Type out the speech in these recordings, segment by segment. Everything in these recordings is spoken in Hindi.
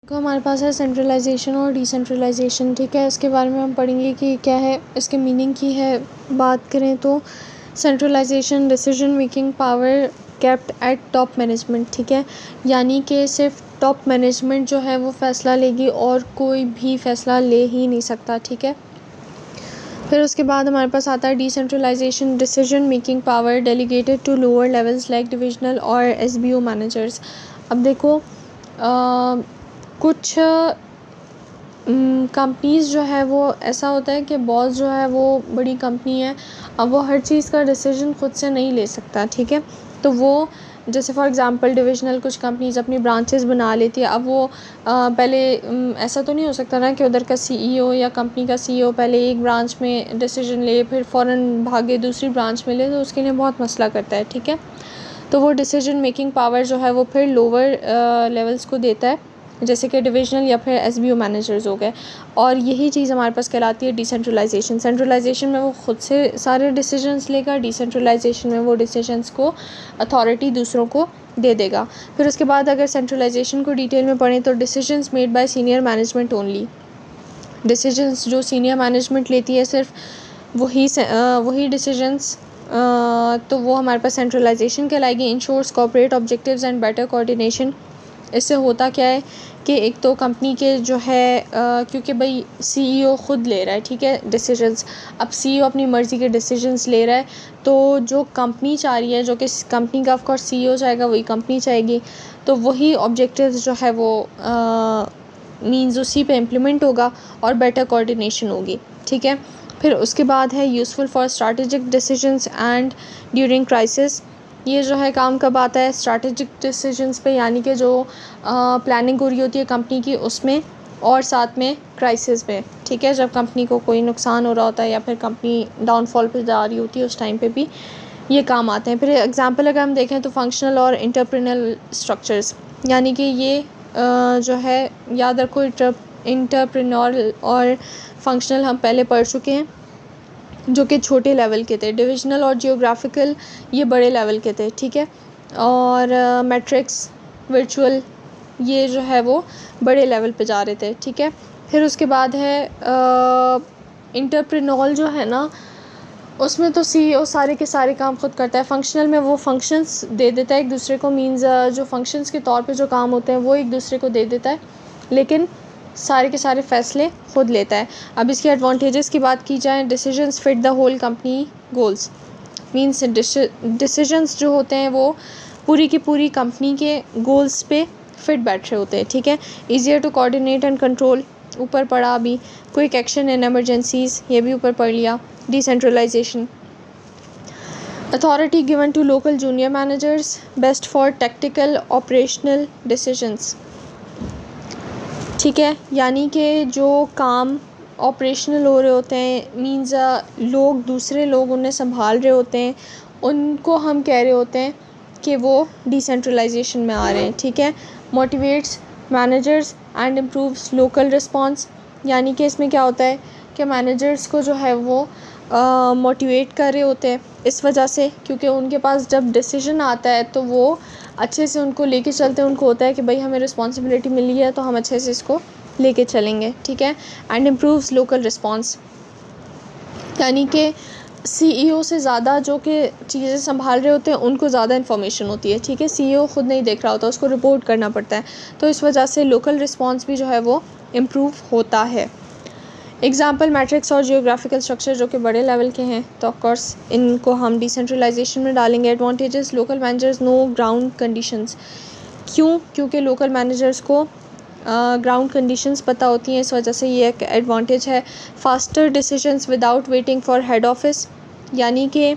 तो हमारे पास है सेंट्रलाइजेशन और डिसेंट्रलाइजेशन। ठीक है, इसके बारे में हम पढ़ेंगे कि क्या है, इसके मीनिंग की है। बात करें तो centralization decision making power kept at top management. ठीक है, यानी कि सिर्फ टॉप मैनेजमेंट जो है वो फ़ैसला लेगी और कोई भी फ़ैसला ले ही नहीं सकता। ठीक है, फिर उसके बाद हमारे पास आता है decentralization decision making power delegated to lower levels like divisional और एसबीओ मैनेजर्स। अब देखो कुछ कंपनीज़ जो है वो ऐसा होता है कि बॉस जो है वो बड़ी कंपनी है, अब वो हर चीज़ का डिसीजन खुद से नहीं ले सकता। ठीक है, तो वो जैसे फॉर एग्ज़ाम्पल डिविजनल कुछ कंपनीज़ अपनी ब्रांचेस बना लेती है। अब वो पहले ऐसा तो नहीं हो सकता ना कि उधर का सीईओ या कंपनी का सीईओ पहले एक ब्रांच में डिसीजन ले फिर फ़ौरन भागे दूसरी ब्रांच में ले, तो उसके लिए बहुत मसला करता है। ठीक है, तो वो डिसीजन मेकिंग पावर जो है वो फिर लोअर लेवल्स को देता है, जैसे कि डिविजनल या फिर एसबीओ मैनेजर्स हो गए। और यही चीज़ हमारे पास कहलाती है डिसेंट्रलाइजेशन। सेंट्रलाइजेशन में वो खुद से सारे डिसीजंस लेगा, डिसेंट्रलाइजेशन में वो डिसीजंस को अथॉरिटी दूसरों को दे देगा। फिर उसके बाद अगर सेंट्रलाइजेशन को डिटेल में पढ़ें तो decisions made by senior management only. Decisions जो सीनियर मैनेजमेंट लेती है सिर्फ वही डिसीजंस, तो वो हमारे पास सेंट्रलाइजेशन कहलाएगी। Ensures corporate objectives and better coordination. इससे होता क्या है कि एक तो कंपनी के जो है क्योंकि भाई सीईओ खुद ले रहा है, ठीक है, डिसीजंस। अब सीईओ अपनी मर्ज़ी के डिसीजंस ले रहा है, तो जो कंपनी चाह रही है, जो कि कंपनी का ऑफ कोर्स सीईओ चाहेगा वही कंपनी चाहेगी, तो वही ऑब्जेक्टिव्स जो है वो मींस उसी पे इम्प्लीमेंट होगा और बेटर कोऑर्डिनेशन होगी। ठीक है, फिर उसके बाद है useful for strategic decisions and during crisis. ये जो है काम कब आता है, स्ट्रैटेजिक डिसीजंस पे, यानी कि जो प्लानिंग हो रही होती है कंपनी की उसमें, और साथ में क्राइसिस में। ठीक है, जब कंपनी को कोई नुकसान हो रहा होता है या फिर कंपनी डाउनफॉल पे जा रही होती है, उस टाइम पे भी ये काम आते हैं। फिर एग्जांपल अगर हम देखें तो फंक्शनल और इंटरप्रेन्योरियल स्ट्रक्चर्स, यानी कि ये जो है याद रखो, इंटरप्रेन्योरियल और फंक्शनल हम पहले पढ़ चुके हैं, जो कि छोटे लेवल के थे। डिविजनल और जियोग्राफिकल ये बड़े लेवल के थे। ठीक है, और मैट्रिक्स वर्चुअल ये जो है वो बड़े लेवल पे जा रहे थे। ठीक है, फिर उसके बाद है इंटरप्रेन्योरियल जो है ना, उसमें तो सीईओ सारे के सारे काम खुद करता है। फंक्शनल में वो फंक्शंस दे देता है एक दूसरे को, मींस जो फंक्शंस के तौर पे जो काम होते हैं वो एक दूसरे को दे देता है, लेकिन सारे के सारे फ़ैसले खुद लेता है। अब इसके एडवांटेजेस की बात की जाए, decisions fit the whole company goals, means decisions जो होते हैं वो पूरी की पूरी कंपनी के गोल्स पे फिट बैठ रहे होते हैं। ठीक है, easier to coordinate and control, ऊपर पढ़ा अभी। क्विक एक्शन इन एमरजेंसीज, ये भी ऊपर पढ़ लिया। Decentralization, authority given to local junior managers, best for tactical operational decisions. ठीक है, यानी कि जो काम ऑपरेशनल हो रहे होते हैं, मींस लोग दूसरे लोग उन्हें संभाल रहे होते हैं, उनको हम कह रहे होते हैं कि वो डिसेंट्रलाइजेशन में आ रहे हैं। ठीक है, motivates managers and improves local response, यानी कि इसमें क्या होता है कि मैनेजर्स को जो है वो मोटिवेट कर रहे होते हैं इस वजह से, क्योंकि उनके पास जब डिसीजन आता है तो वो अच्छे से उनको लेके चलते हैं। उनको होता है कि भाई हमें रिस्पॉन्सिबिलिटी मिली है तो हम अच्छे से इसको लेके चलेंगे। ठीक है, एंड इम्प्रूव्स लोकल रिस्पांस, यानी कि सीईओ से ज़्यादा जो कि चीज़ें संभाल रहे होते हैं उनको ज़्यादा इन्फॉर्मेशन होती है। ठीक है, सीईओ खुद नहीं देख रहा होता, उसको रिपोर्ट करना पड़ता है, तो इस वजह से लोकल रिस्पांस भी जो है वो इम्प्रूव होता है। एग्जाम्पल मैट्रिक्स और जियोग्राफिकल स्ट्रक्चर जो कि बड़े लेवल के हैं, तो ऑफकोर्स इनको हम डिसेंट्रलाइजेशन में डालेंगे। Advantages, local managers know ground conditions, क्यों, क्योंकि लोकल मैनेजर्स को ग्राउंड कंडीशंस पता होती हैं, इस वजह से ये एक एडवांटेज है। Faster decisions without waiting for head office, यानी कि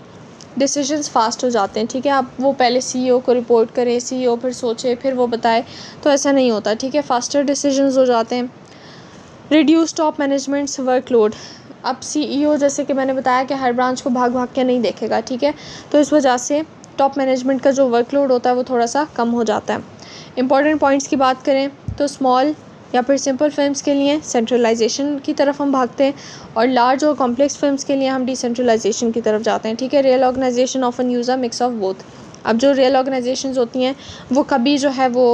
डिसीजंस फास्ट हो जाते हैं। ठीक है, आप वो पहले सीईओ को रिपोर्ट करें, सीईओ फिर सोचे फिर वो बताए, तो ऐसा नहीं होता। ठीक है, फास्टर डिसीजंस हो जाते हैं। रिड्यूस टॉप मैनेजमेंट्स वर्कलोड, अब सीईओ जैसे कि मैंने बताया कि हर ब्रांच को भाग भाग के नहीं देखेगा। ठीक है, तो इस वजह से टॉप मैनेजमेंट का जो वर्कलोड होता है वो थोड़ा सा कम हो जाता है। इंपॉर्टेंट पॉइंट्स की बात करें तो स्मॉल या फिर सिंपल फिल्म्स के लिए सेंट्रलाइजेशन की तरफ हम भागते हैं, और लार्ज और कॉम्प्लेक्स फिल्म्स के लिए हम डिसेंट्रलाइजेशन की तरफ जाते हैं। ठीक है, real organization often use a mix of both. अब जो रियल ऑर्गेनाइजेशंस होती हैं वो कभी जो है वो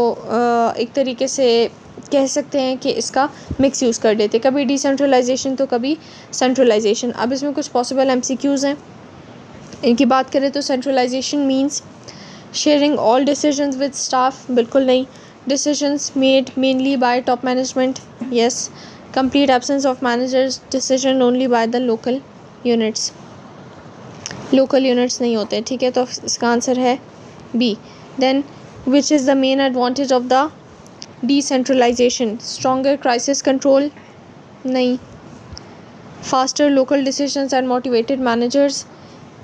एक तरीके से कह सकते हैं कि इसका मिक्स यूज़ कर देते, कभी डिसेंट्रलाइजेशन तो कभी सेंट्रलाइजेशन। अब इसमें कुछ पॉसिबल MCQs हैं। इनकी बात करें तो centralisation means sharing all decisions with staff, बिल्कुल नहीं। Decisions made mainly by top management, yes. Complete absence of managers, decision only by the local units, local units नहीं होते, ठीक है। तो इसका आंसर है B. Then which is the main advantage of the decentralisation? Stronger crisis control, नहीं। Faster local decisions and motivated managers,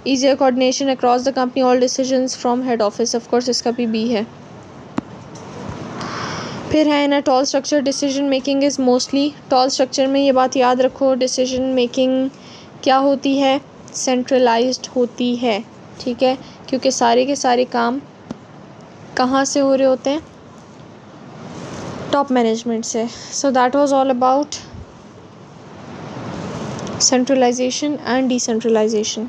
easier coordination across the company, all decisions from head office, of course इसका भी बी है। फिर है in a tall structure decision making is mostly, tall structure में ये बात याद रखो, डिसीजन मेकिंग क्या होती है? सेंट्रलाइज्ड होती है, ठीक है, क्योंकि सारे के सारे काम कहाँ से हो रहे होते हैं? टॉप मैनेजमेंट से। So that was all about centralization and decentralization.